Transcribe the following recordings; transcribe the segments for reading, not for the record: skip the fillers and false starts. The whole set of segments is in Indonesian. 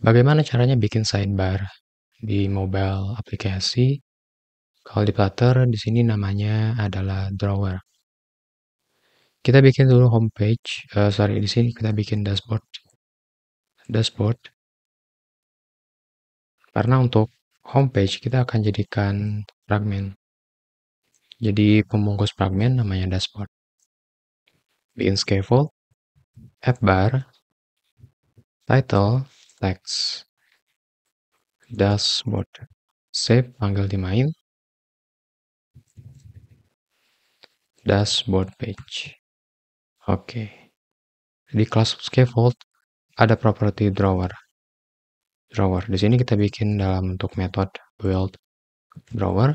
Bagaimana caranya bikin sidebar di mobile aplikasi? Kalau di Flutter, di sini namanya adalah drawer. Kita bikin dulu homepage, di sini kita bikin dashboard. Karena untuk homepage kita akan jadikan fragment. Jadi pembungkus fragment namanya dashboard. Bikin scaffold, app bar, title, text, dashboard. Save, panggil di main, dashboard page. Oke. Di class scaffold ada property drawer. Di sini kita bikin dalam bentuk metode build drawer.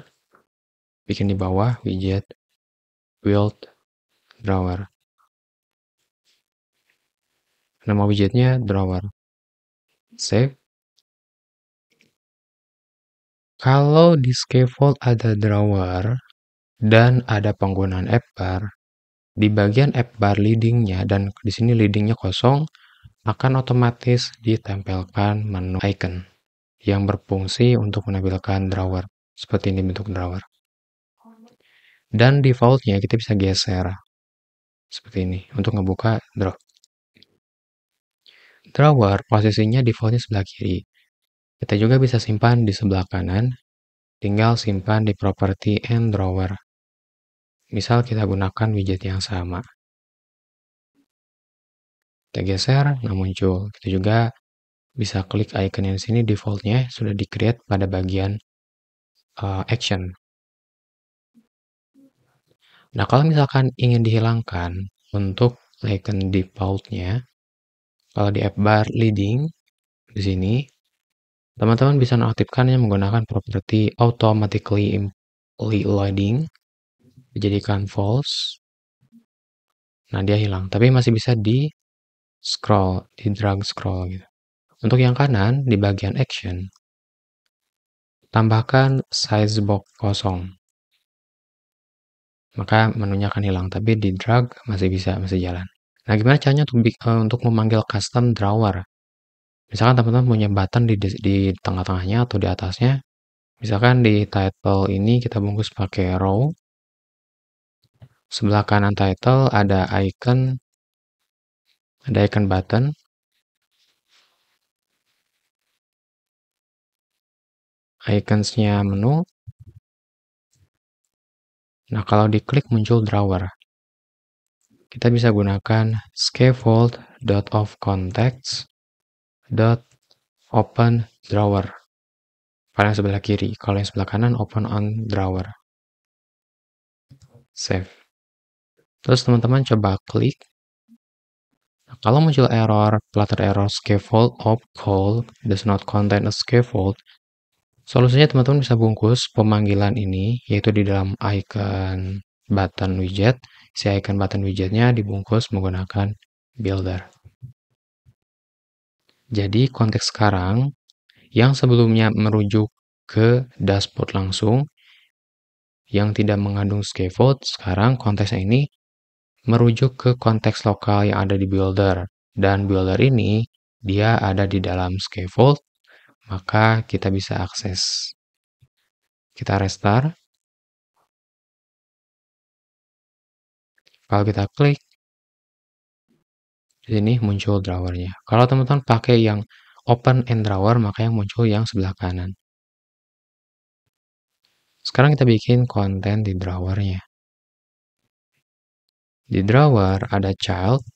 Bikin di bawah widget build drawer. Nama widgetnya drawer. Save. Kalau di scaffold ada drawer dan ada penggunaan app bar, di bagian app bar leadingnya dan di sini leadingnya kosong, akan otomatis ditempelkan menu icon yang berfungsi untuk menampilkan drawer seperti ini bentuk drawer. Dan defaultnya kita bisa geser seperti ini untuk ngebuka drawer. Posisinya defaultnya sebelah kiri. Kita juga bisa simpan di sebelah kanan, tinggal simpan di property and drawer. Misal kita gunakan widget yang sama. Kita geser, nah muncul. Kita juga bisa klik icon yang di sini, defaultnya sudah di-create pada bagian action. Nah, kalau misalkan ingin dihilangkan untuk icon defaultnya, kalau di app bar leading di sini, teman-teman bisa nonaktifkannya menggunakan property automatically loading, dijadikan false. Nah, dia hilang, tapi masih bisa di drag scroll gitu. Untuk yang kanan, di bagian action, tambahkan size box kosong. Maka menunya akan hilang, tapi di drag masih bisa, masih jalan. Nah, gimana caranya untuk memanggil custom drawer? Misalkan teman-teman punya button di tengah-tengahnya atau di atasnya. Misalkan di title ini kita bungkus pakai row. Sebelah kanan title ada icon button. Iconsnya menu. Nah, kalau diklik muncul drawer. Kita bisa gunakan scaffold.ofContext.open drawer. Pada yang sebelah kiri. Kalau yang sebelah kanan open on drawer. Save. Terus teman-teman coba klik. Nah, kalau muncul Flutter error scaffold of call does not contain a scaffold, solusinya teman-teman bisa bungkus pemanggilan ini, yaitu di dalam icon button widget. Si icon button widgetnya dibungkus menggunakan builder. Jadi konteks sekarang, yang sebelumnya merujuk ke dashboard langsung, yang tidak mengandung scaffold, sekarang konteksnya ini merujuk ke konteks lokal yang ada di builder. Dan builder ini, dia ada di dalam scaffold, maka kita bisa akses. Kita restart. Kalau kita klik, di sini muncul drawernya. Kalau teman-teman pakai yang open and drawer, maka yang muncul yang sebelah kanan. Sekarang kita bikin konten di drawernya. Di drawer ada child.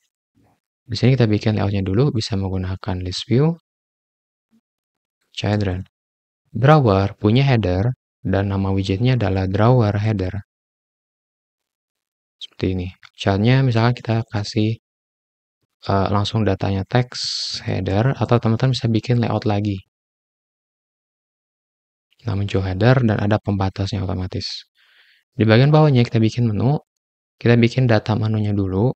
Di sini kita bikin layoutnya dulu, bisa menggunakan list view, children. Drawer punya header, dan nama widgetnya adalah drawer header. Seperti ini. Childnya misalkan kita kasih langsung datanya text header, atau teman-teman bisa bikin layout lagi. Nah, muncul header dan ada pembatasnya otomatis. Di bagian bawahnya kita bikin menu. Kita bikin data menunya dulu.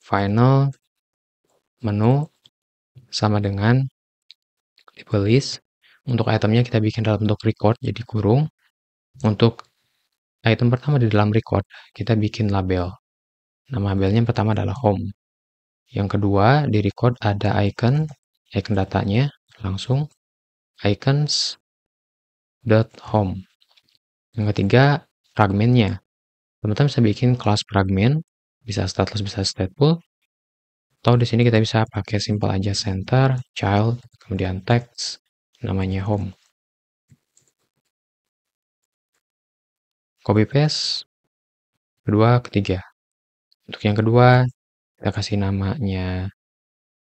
Final menu sama dengan label list. Untuk itemnya kita bikin dalam bentuk record, jadi kurung. Untuk item pertama di dalam record, kita bikin label. Nama labelnya yang pertama adalah home. Yang kedua, di record ada icon datanya. langsung icons.home. Yang ketiga, fragmennya. Teman-teman bisa bikin kelas fragmen, bisa stateless, bisa stateful. Atau di sini kita bisa pakai simple aja center, child, kemudian text, namanya home. Copy paste, kedua, ketiga. Untuk yang kedua, kita kasih namanya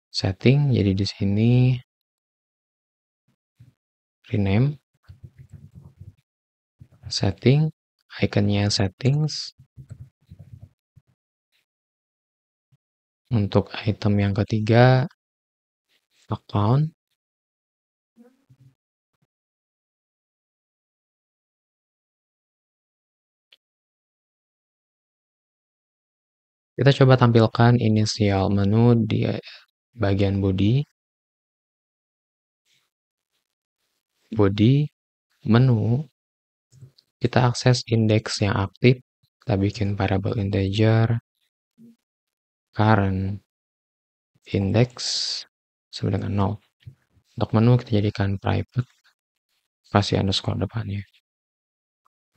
setting. Jadi di sini rename setting, iconnya settings. Untuk item yang ketiga, account. Kita coba tampilkan inisial menu di bagian body. Body, menu, kita akses indeks yang aktif. Kita bikin variable integer, current index sama dengan 0. Untuk menu kita jadikan private, kasih underscore depannya.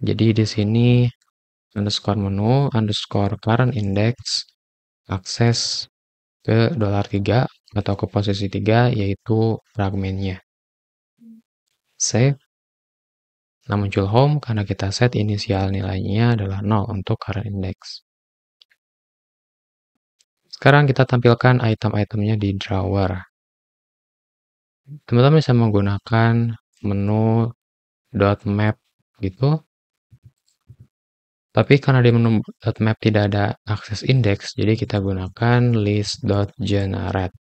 Jadi di sini underscore menu, underscore current index, akses ke $3 atau ke posisi 3, yaitu fragmennya. Save. Nah, muncul home karena kita set inisial nilainya adalah 0 untuk current index. Sekarang kita tampilkan item-itemnya di drawer. Teman-teman bisa menggunakan menu .map gitu. Tapi karena di menu .map tidak ada akses indeks, jadi kita gunakan list.generate.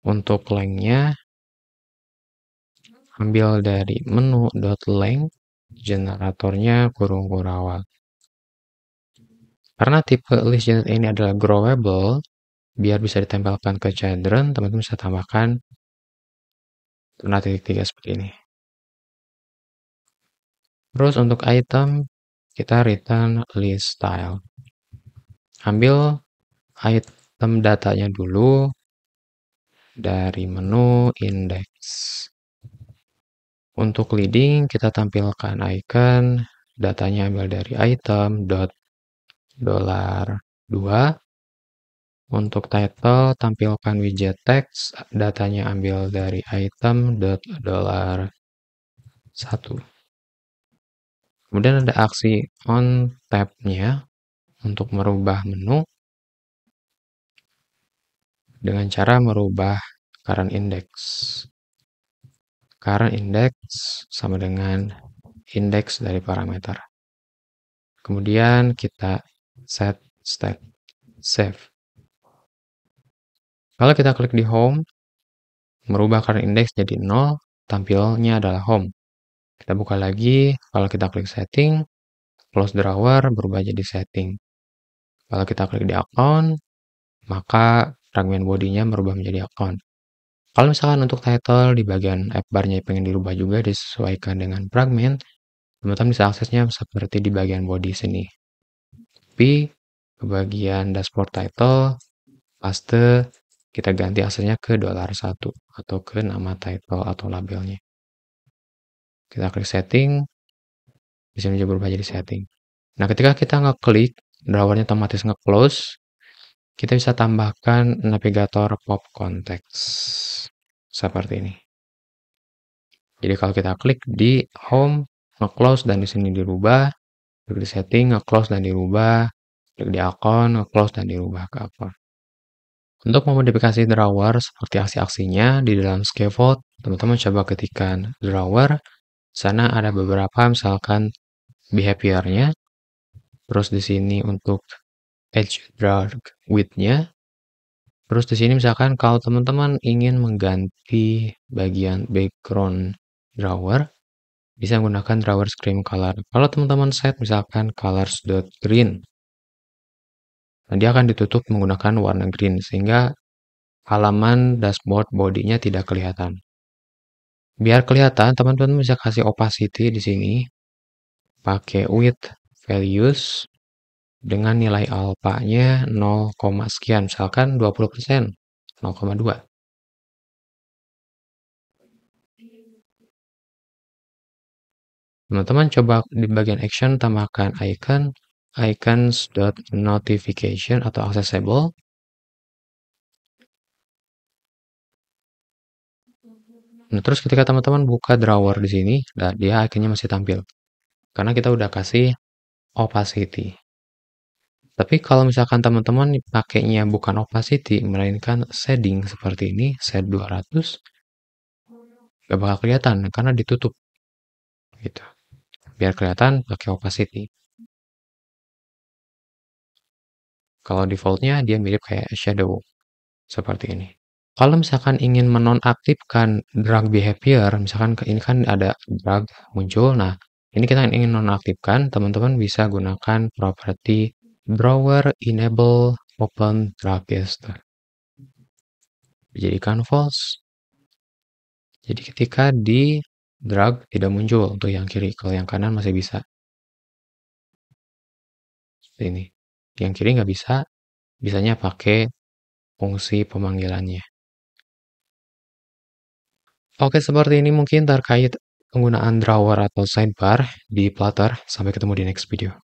Untuk length-nya, ambil dari menu .length, generatornya kurung kurawal. Karena tipe list generate ini adalah growable, biar bisa ditempelkan ke children, teman-teman bisa tambahkan tanda titik 3 seperti ini. Terus untuk item, kita return list style. Ambil item datanya dulu dari menu index. Untuk leading, kita tampilkan icon, datanya ambil dari item $2. Untuk title, tampilkan widget text, datanya ambil dari item $1. Kemudian ada aksi on tab-nya untuk merubah menu dengan cara merubah current index. Current index sama dengan indeks dari parameter. Kemudian kita set state, save. Kalau kita klik di home, merubah current index jadi 0, tampilnya adalah home. Kita buka lagi, kalau kita klik setting, close drawer berubah jadi setting. Kalau kita klik di account, maka fragmen bodinya berubah menjadi account. Kalau misalkan untuk title di bagian app bar-nya pengen dirubah juga disesuaikan dengan fragmen, teman-teman bisa aksesnya seperti di bagian body sini. Tapi ke bagian dashboard title, paste, kita ganti aksesnya ke $1 atau ke nama title atau labelnya. Kita klik setting, di sini juga berubah jadi setting. Nah, ketika kita ngeklik, drawernya otomatis nge-close, kita bisa tambahkan navigator pop context seperti ini. Jadi kalau kita klik di home, nge-close dan di sini dirubah, klik di setting, nge-close dan dirubah, klik di account, nge-close dan dirubah ke account. Untuk memodifikasi drawer seperti aksi-aksinya di dalam scaffold, teman-teman coba ketikkan drawer. Sana ada beberapa misalkan behavior-nya. Terus di sini untuk edge dark width-nya. Terus di sini misalkan kalau teman-teman ingin mengganti bagian background drawer, bisa menggunakan drawer screen color. Kalau teman-teman set misalkan colors.green, nah dia akan ditutup menggunakan warna green sehingga halaman dashboard bodinya tidak kelihatan. Biar kelihatan, teman-teman bisa kasih opacity di sini pakai width values dengan nilai alpha-nya 0, sekian, misalkan 20%, 0,2. Teman-teman coba di bagian action tambahkan icon, icons.notification atau accessible. Nah, terus ketika teman-teman buka drawer di sini, nah dia iconnya masih tampil. Karena kita udah kasih opacity. Tapi kalau misalkan teman-teman pakainya bukan opacity, melainkan shading seperti ini, set 200, gak bakal kelihatan karena ditutup. Gitu. Biar kelihatan pakai opacity. Kalau defaultnya dia mirip kayak shadow. Seperti ini. Kalau misalkan ingin menonaktifkan drag behavior, misalkan ini kan ada drag muncul, nah ini kita ingin nonaktifkan, teman-teman bisa gunakan properti drawer enable open drag gesture. Dijadikan false. Jadi ketika di drag tidak muncul untuk yang kiri, kalau yang kanan masih bisa. Seperti ini. Yang kiri nggak bisa, bisanya pakai fungsi pemanggilannya. Oke, seperti ini mungkin terkait penggunaan drawer atau sidebar di Flutter. Sampai ketemu di next video.